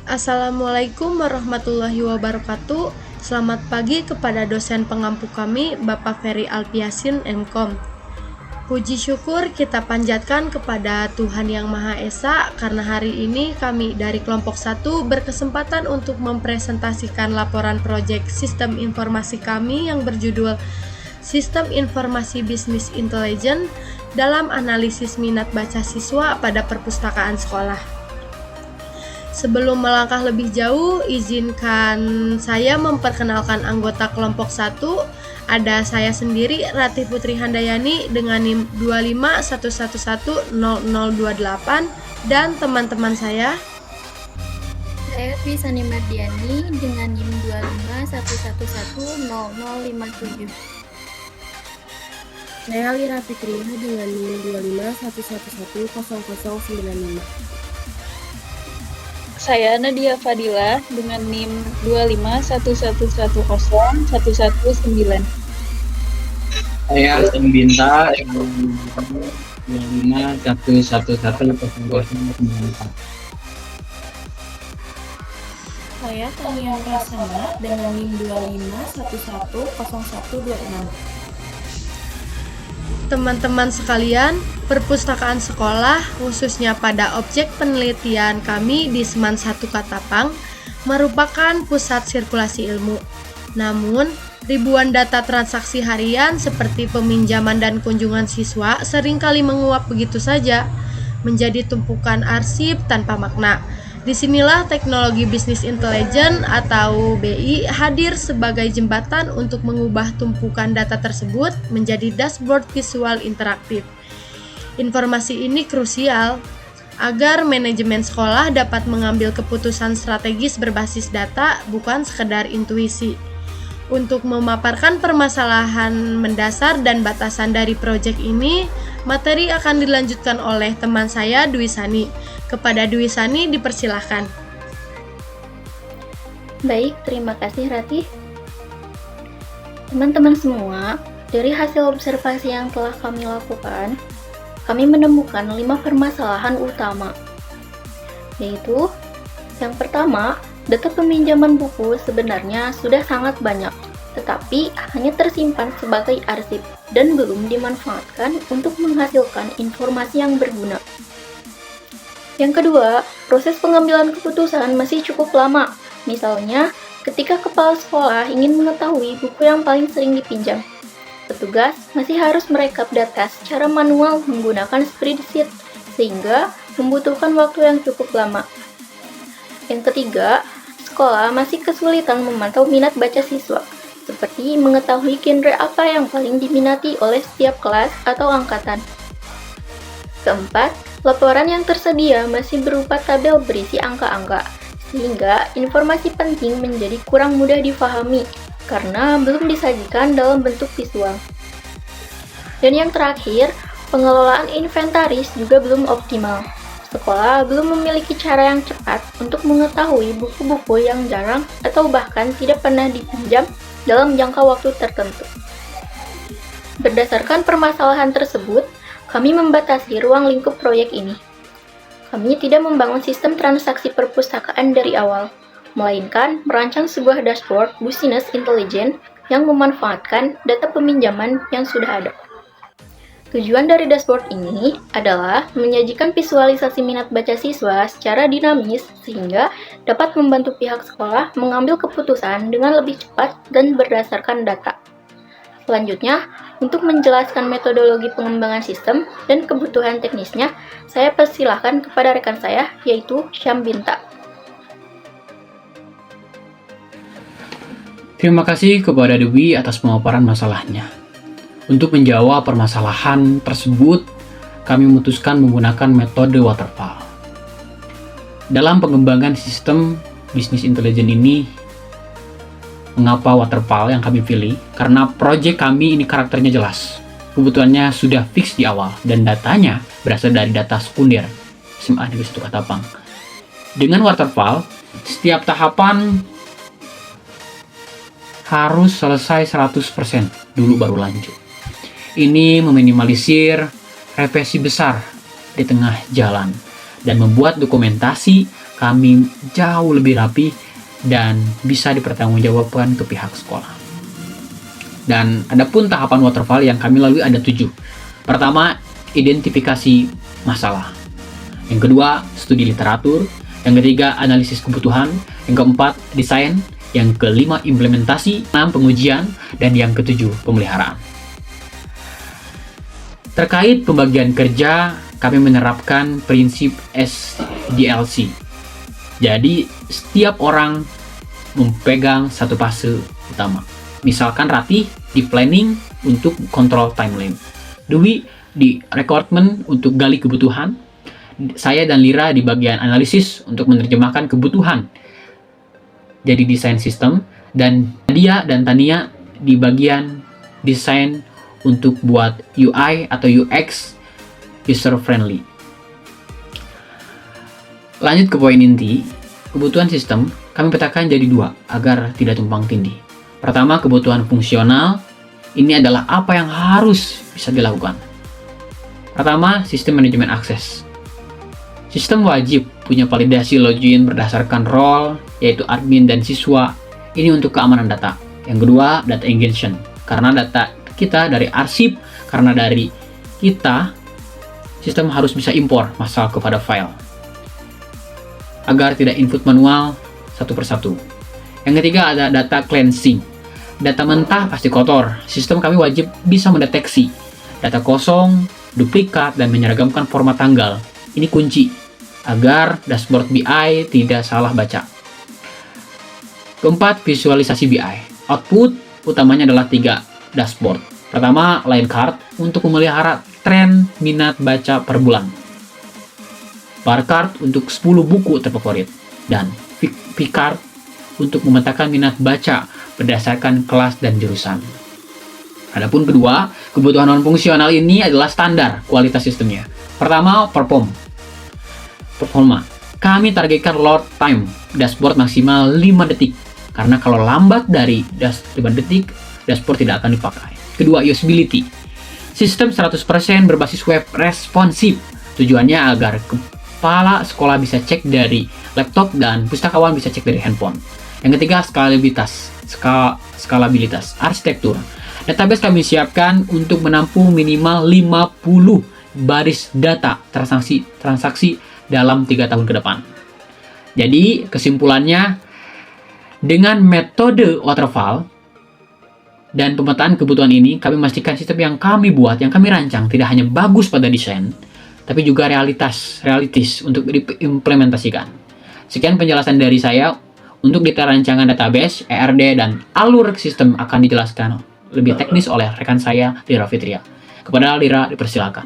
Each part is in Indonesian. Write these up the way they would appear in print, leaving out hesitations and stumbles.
Assalamualaikum warahmatullahi wabarakatuh. Selamat pagi kepada dosen pengampu kami, Bapak Ferry Alpiasin, MKom. Puji syukur kita panjatkan kepada Tuhan Yang Maha Esa karena hari ini kami dari kelompok 1 berkesempatan untuk mempresentasikan laporan proyek sistem informasi kami yang berjudul Sistem Informasi Bisnis Intelijen dalam analisis minat baca siswa pada perpustakaan sekolah. Sebelum melangkah lebih jauh, izinkan saya memperkenalkan anggota kelompok 1. Ada saya sendiri, Ratih Putri Handayani dengan NIM 251110028 dan teman-teman saya. Saya Twisani Mardiani dengan NIM 251110057. Saya Lira Fitriah dengan NIM 251110095. Saya Nadia Fadila dengan NIM 251110119. Saya Hasan Binta dengan 251110094. Saya Tania Prasana dengan NIM 251110126. Teman-teman sekalian, perpustakaan sekolah, khususnya pada objek penelitian kami di Seman 1 Katapang, merupakan pusat sirkulasi ilmu. Namun, ribuan data transaksi harian seperti peminjaman dan kunjungan siswa seringkali menguap begitu saja, menjadi tumpukan arsip tanpa makna. Disinilah teknologi bisnis intelijen atau BI hadir sebagai jembatan untuk mengubah tumpukan data tersebut menjadi dashboard visual interaktif. Informasi ini krusial agar manajemen sekolah dapat mengambil keputusan strategis berbasis data, bukan sekedar intuisi. Untuk memaparkan permasalahan mendasar dan batasan dari proyek ini, materi akan dilanjutkan oleh teman saya, Dwi Sani. Kepada Dwi Sani dipersilahkan. Baik, terima kasih Ratih. Teman-teman semua, dari hasil observasi yang telah kami lakukan, kami menemukan 5 permasalahan utama. Yaitu, yang pertama, data peminjaman buku sebenarnya sudah sangat banyak, tetapi hanya tersimpan sebagai arsip dan belum dimanfaatkan untuk menghasilkan informasi yang berguna. Yang kedua, proses pengambilan keputusan masih cukup lama. Misalnya, ketika kepala sekolah ingin mengetahui buku yang paling sering dipinjam, petugas masih harus merekap data secara manual menggunakan spreadsheet, sehingga membutuhkan waktu yang cukup lama. Yang ketiga, sekolah masih kesulitan memantau minat baca siswa, seperti mengetahui genre apa yang paling diminati oleh setiap kelas atau angkatan. Keempat, laporan yang tersedia masih berupa tabel berisi angka-angka, sehingga informasi penting menjadi kurang mudah difahami karena belum disajikan dalam bentuk visual. Dan yang terakhir, pengelolaan inventaris juga belum optimal. Sekolah belum memiliki cara yang cepat untuk mengetahui buku-buku yang jarang atau bahkan tidak pernah dipinjam dalam jangka waktu tertentu. Berdasarkan permasalahan tersebut, kami membatasi ruang lingkup proyek ini. Kami tidak membangun sistem transaksi perpustakaan dari awal, melainkan merancang sebuah dashboard bisnis intelijen yang memanfaatkan data peminjaman yang sudah ada. Tujuan dari dashboard ini adalah menyajikan visualisasi minat baca siswa secara dinamis sehingga dapat membantu pihak sekolah mengambil keputusan dengan lebih cepat dan berdasarkan data. Selanjutnya, untuk menjelaskan metodologi pengembangan sistem dan kebutuhan teknisnya, saya persilahkan kepada rekan saya, yaitu Syam Binta. Terima kasih kepada Dewi atas pemaparan masalahnya. Untuk menjawab permasalahan tersebut, kami memutuskan menggunakan metode waterfall. Dalam pengembangan sistem bisnis intelijen ini, mengapa waterfall yang kami pilih? Karena proyek kami ini karakternya jelas. Kebutuhannya sudah fix di awal dan datanya berasal dari data sekunder SMA Negeri 1 Katapang. Dengan waterfall, setiap tahapan harus selesai 100% dulu baru lanjut. Ini meminimalisir revisi besar di tengah jalan dan membuat dokumentasi kami jauh lebih rapi dan bisa dipertanggungjawabkan ke pihak sekolah. Dan adapun tahapan waterfall yang kami lalui ada 7. Pertama, identifikasi masalah. Yang kedua, studi literatur. Yang ketiga, analisis kebutuhan. Yang keempat, desain. Yang kelima, implementasi. 6, pengujian. Dan yang ketujuh, pemeliharaan. Terkait pembagian kerja, kami menerapkan prinsip SDLC. Jadi, setiap orang memegang satu fase utama. Misalkan Ratih di planning untuk kontrol timeline, Dwi di recruitment untuk gali kebutuhan, saya dan Lira di bagian analisis untuk menerjemahkan kebutuhan jadi desain sistem, dan Nadia dan Tania di bagian desain untuk buat UI atau UX user friendly. Lanjut ke poin inti, kebutuhan sistem kami petakan jadi 2 agar tidak tumpang tindih. Pertama, kebutuhan fungsional. Ini adalah apa yang harus bisa dilakukan. Pertama, sistem manajemen akses. Sistem wajib punya validasi login berdasarkan role, yaitu admin dan siswa. Ini untuk keamanan data. Yang kedua, data engagement. Karena data kita dari arsip, karena dari kita, sistem harus bisa impor masuk kepada file. Agar tidak input manual satu persatu. Yang ketiga ada data cleansing. Data mentah pasti kotor. Sistem kami wajib bisa mendeteksi data kosong, duplikat, dan menyeragamkan format tanggal. Ini kunci agar dashboard BI tidak salah baca. Keempat, visualisasi BI. Output utamanya adalah 3 dashboard. Pertama, line card untuk memelihara tren minat baca per bulan. Bar card untuk 10 buku terfavorit. Dan V-card untuk memetakan minat baca berdasarkan kelas dan jurusan. Adapun kedua, kebutuhan non-fungsional ini adalah standar kualitas sistemnya. Pertama, performa. Kami targetkan load time dashboard maksimal 5 detik. Karena kalau lambat dari 5 detik, dashboard tidak akan dipakai. Kedua, usability. Sistem 100% berbasis web responsif. Tujuannya agar kepala sekolah bisa cek dari laptop dan pustakawan bisa cek dari handphone. Yang ketiga, skalabilitas arsitektur. Database kami siapkan untuk menampung minimal 50 baris data transaksi dalam 3 tahun ke depan. Jadi, kesimpulannya, dengan metode waterfall dan pemetaan kebutuhan ini, kami memastikan sistem yang kami buat, yang kami rancang, tidak hanya bagus pada desain, tapi juga realistis untuk diimplementasikan. Sekian penjelasan dari saya. Untuk detail rancangan database, ERD, dan alur sistem akan dijelaskan lebih teknis oleh rekan saya, Lira Fitria. Kepada Lira, dipersilakan.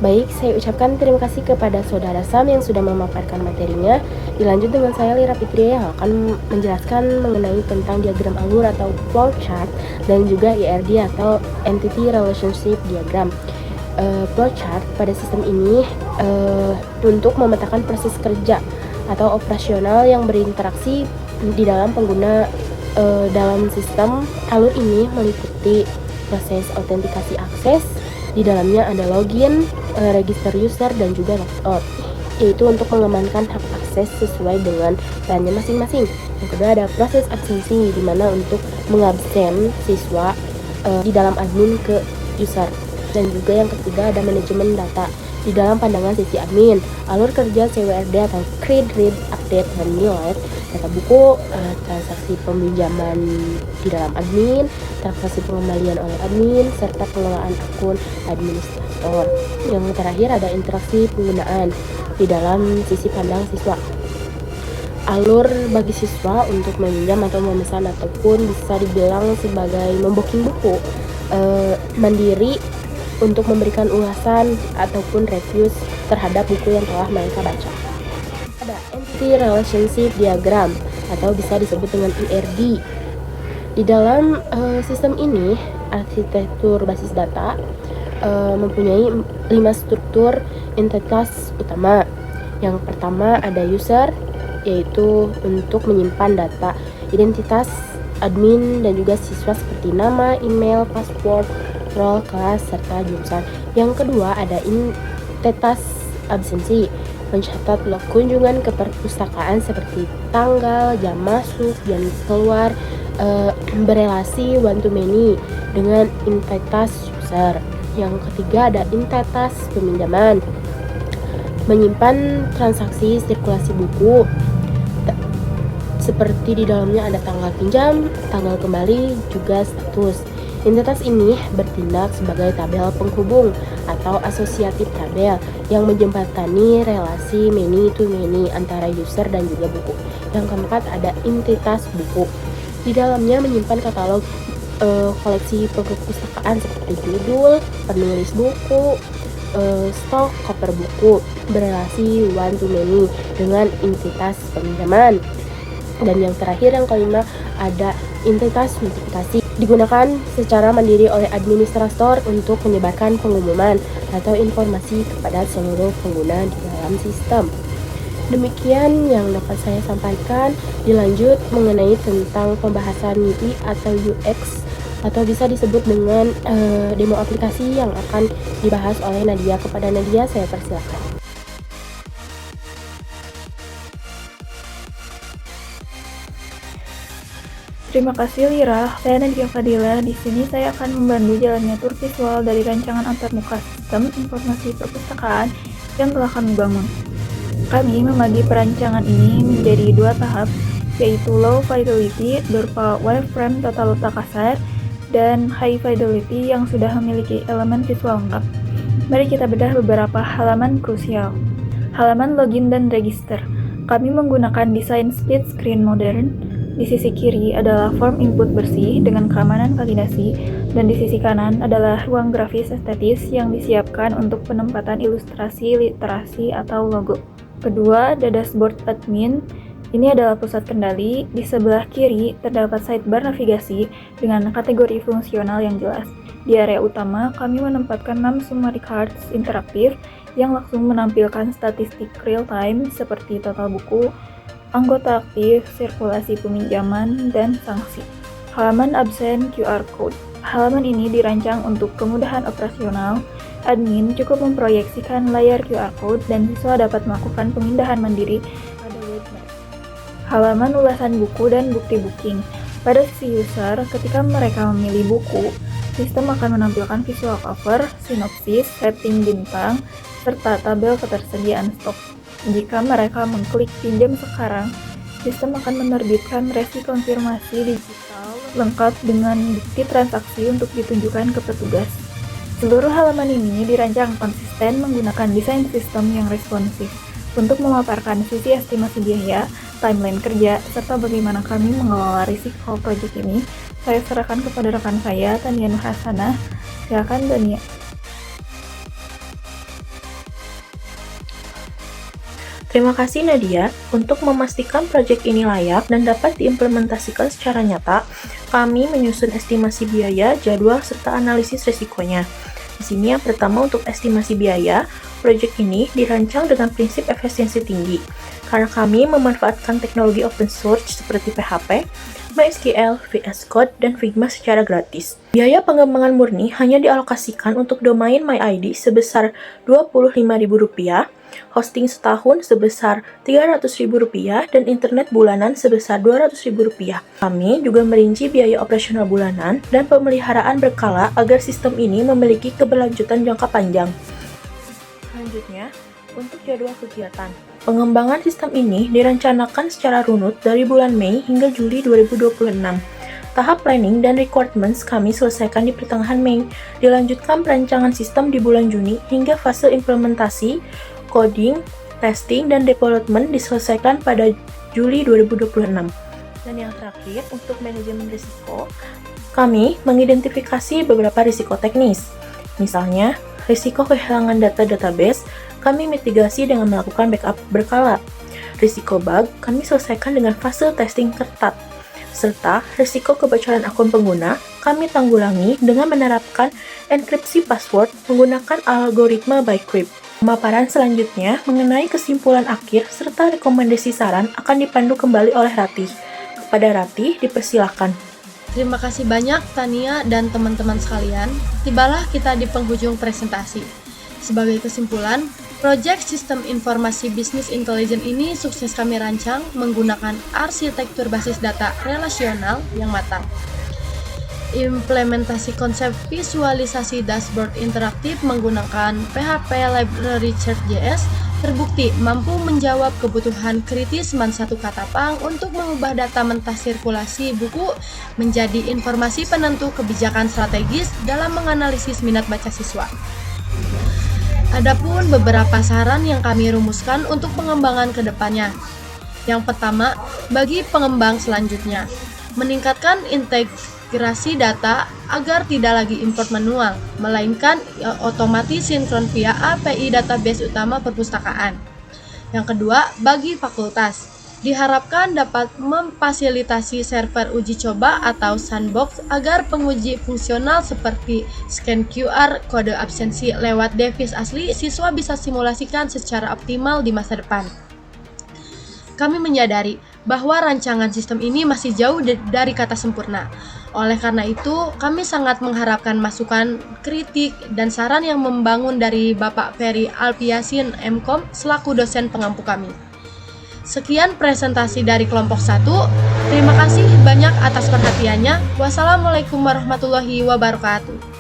Baik, saya ucapkan terima kasih kepada Saudara Sam yang sudah memaparkan materinya. Dilanjut dengan saya, Lira Fitria, yang akan menjelaskan mengenai tentang diagram alur atau flowchart dan juga ERD atau Entity Relationship Diagram. Flowchart pada sistem ini untuk memetakan proses kerja atau operasional yang berinteraksi di dalam pengguna dalam sistem. Alur ini meliputi proses autentikasi akses. Di dalamnya ada login, register user, dan juga logout, yaitu untuk mengamankan hak akses sesuai dengan perannya masing-masing. Yang kedua ada proses absensi, di mana untuk mengabsen siswa di dalam admin ke user. Dan juga yang ketiga ada manajemen data di dalam pandangan sisi admin. Alur kerja CWRD atau create, read, update, dan delete data buku, transaksi peminjaman di dalam admin, transaksi pengembalian oleh admin, serta pengelolaan akun administrator. Yang terakhir ada interaksi penggunaan di dalam sisi pandang siswa. Alur bagi siswa untuk meminjam atau memesan ataupun bisa dibilang sebagai membooking buku mandiri untuk memberikan ulasan ataupun reviews terhadap buku yang telah mereka baca. Ada Entity Relationship Diagram atau bisa disebut dengan ERD. Di dalam sistem ini, arsitektur basis data mempunyai 5 struktur entitas utama. Yang pertama ada user, yaitu untuk menyimpan data identitas admin dan juga siswa seperti nama, email, password, role, kelas, serta jurusan. Yang kedua ada intentas absensi, mencatat log kunjungan ke perpustakaan seperti tanggal, jam masuk, jam keluar, berelasi one to many dengan intentas user. Yang ketiga ada intentas peminjaman, menyimpan transaksi sirkulasi buku seperti di dalamnya ada tanggal pinjam, tanggal kembali, juga status. Entitas ini bertindak sebagai tabel penghubung atau asosiatif tabel yang menjembatani relasi many to many antara user dan juga buku. Yang keempat ada entitas buku. Di dalamnya menyimpan katalog koleksi perpustakaan seperti judul, penulis buku, stok koper buku, berelasi one to many dengan entitas peminjaman. Dan yang terakhir, yang kelima, ada entitas notifikasi, digunakan secara mandiri oleh administrator untuk menyebarkan pengumuman atau informasi kepada seluruh pengguna di dalam sistem. Demikian yang dapat saya sampaikan. Dilanjut mengenai tentang pembahasan UI atau UX, atau bisa disebut dengan demo aplikasi yang akan dibahas oleh Nadia. Kepada Nadia saya persilakan. Terima kasih Lira. Saya Nadia Fadila. Di sini saya akan membantu jalannya tur visual dari rancangan antarmuka sistem informasi perpustakaan yang telah kami bangun. Kami membagi perancangan ini menjadi 2 tahap, yaitu low fidelity berupa wireframe tata letak kasar dan high fidelity yang sudah memiliki elemen visual lengkap. Mari kita bedah beberapa halaman krusial. Halaman login dan register. Kami menggunakan desain split screen modern. Di sisi kiri adalah form input bersih dengan keamanan validasi, dan di sisi kanan adalah ruang grafis estetis yang disiapkan untuk penempatan ilustrasi, literasi, atau logo. Kedua, ada dashboard admin. Ini adalah pusat kendali. Di sebelah kiri terdapat sidebar navigasi dengan kategori fungsional yang jelas. Di area utama, kami menempatkan 6 summary cards interaktif yang langsung menampilkan statistik real time seperti total buku, anggota aktif, sirkulasi peminjaman, dan sanksi. Halaman absen QR Code. Halaman ini dirancang untuk kemudahan operasional. Admin cukup memproyeksikan layar QR Code dan siswa dapat melakukan pemindahan mandiri pada website. Halaman ulasan buku dan bukti booking. Pada sisi user, ketika mereka memilih buku, sistem akan menampilkan visual cover, sinopsis, rating bintang, serta tabel ketersediaan stok. Jika mereka mengklik pinjam sekarang, sistem akan menerbitkan resi konfirmasi digital lengkap dengan bukti transaksi untuk ditunjukkan ke petugas. Seluruh halaman ini dirancang konsisten menggunakan desain sistem yang responsif untuk memaparkan sisi estimasi biaya, timeline kerja, serta bagaimana kami mengelola risiko proyek ini. Saya serahkan kepada rekan saya, Tania Nurhasanah. Silakan, Tania. Terima kasih Nadia. Untuk memastikan proyek ini layak dan dapat diimplementasikan secara nyata, kami menyusun estimasi biaya, jadwal, serta analisis risikonya. Di sini yang pertama untuk estimasi biaya, proyek ini dirancang dengan prinsip efisiensi tinggi, karena kami memanfaatkan teknologi open source seperti PHP, MySQL, VS Code, dan Figma secara gratis. Biaya pengembangan murni hanya dialokasikan untuk domain MyID sebesar Rp25.000, hosting setahun sebesar Rp300.000, dan internet bulanan sebesar Rp200.000. Kami juga merinci biaya operasional bulanan dan pemeliharaan berkala agar sistem ini memiliki keberlanjutan jangka panjang. Selanjutnya, untuk jadwal kegiatan. Pengembangan sistem ini direncanakan secara runut dari bulan Mei hingga Juli 2026. Tahap planning dan requirements kami selesaikan di pertengahan Mei. Dilanjutkan perancangan sistem di bulan Juni hingga fase implementasi, coding, testing, dan development diselesaikan pada Juli 2026. Dan yang terakhir, untuk manajemen risiko, kami mengidentifikasi beberapa risiko teknis. Misalnya, risiko kehilangan data database, kami mitigasi dengan melakukan backup berkala. Risiko bug, kami selesaikan dengan fase testing ketat. Serta risiko kebocoran akun pengguna, kami tanggulangi dengan menerapkan enkripsi password menggunakan algoritma Bcrypt. Pemaparan selanjutnya mengenai kesimpulan akhir serta rekomendasi saran akan dipandu kembali oleh Ratih. Kepada Ratih, dipersilakan. Terima kasih banyak Tania dan teman-teman sekalian. Tibalah kita di penghujung presentasi. Sebagai kesimpulan, proyek Sistem Informasi Bisnis Intelligence ini sukses kami rancang menggunakan arsitektur basis data relasional yang matang. Implementasi konsep visualisasi dashboard interaktif menggunakan PHP Library Chart.js terbukti mampu menjawab kebutuhan kritis MAN 1 Katapang untuk mengubah data mentah sirkulasi buku menjadi informasi penentu kebijakan strategis dalam menganalisis minat baca siswa. Adapun beberapa saran yang kami rumuskan untuk pengembangan ke depannya. Yang pertama, bagi pengembang selanjutnya, meningkatkan integrasi data agar tidak lagi import manual, melainkan otomatis sinkron via API database utama perpustakaan. Yang kedua, bagi fakultas, diharapkan dapat memfasilitasi server uji coba atau sandbox agar penguji fungsional seperti scan QR, kode absensi lewat device asli, siswa bisa simulasikan secara optimal di masa depan. Kami menyadari bahwa rancangan sistem ini masih jauh dari kata sempurna. Oleh karena itu, kami sangat mengharapkan masukan, kritik, dan saran yang membangun dari Bapak Ferry Alpiasin MKOM selaku dosen pengampu kami. Sekian presentasi dari kelompok 1. Terima kasih banyak atas perhatiannya. Wassalamualaikum warahmatullahi wabarakatuh.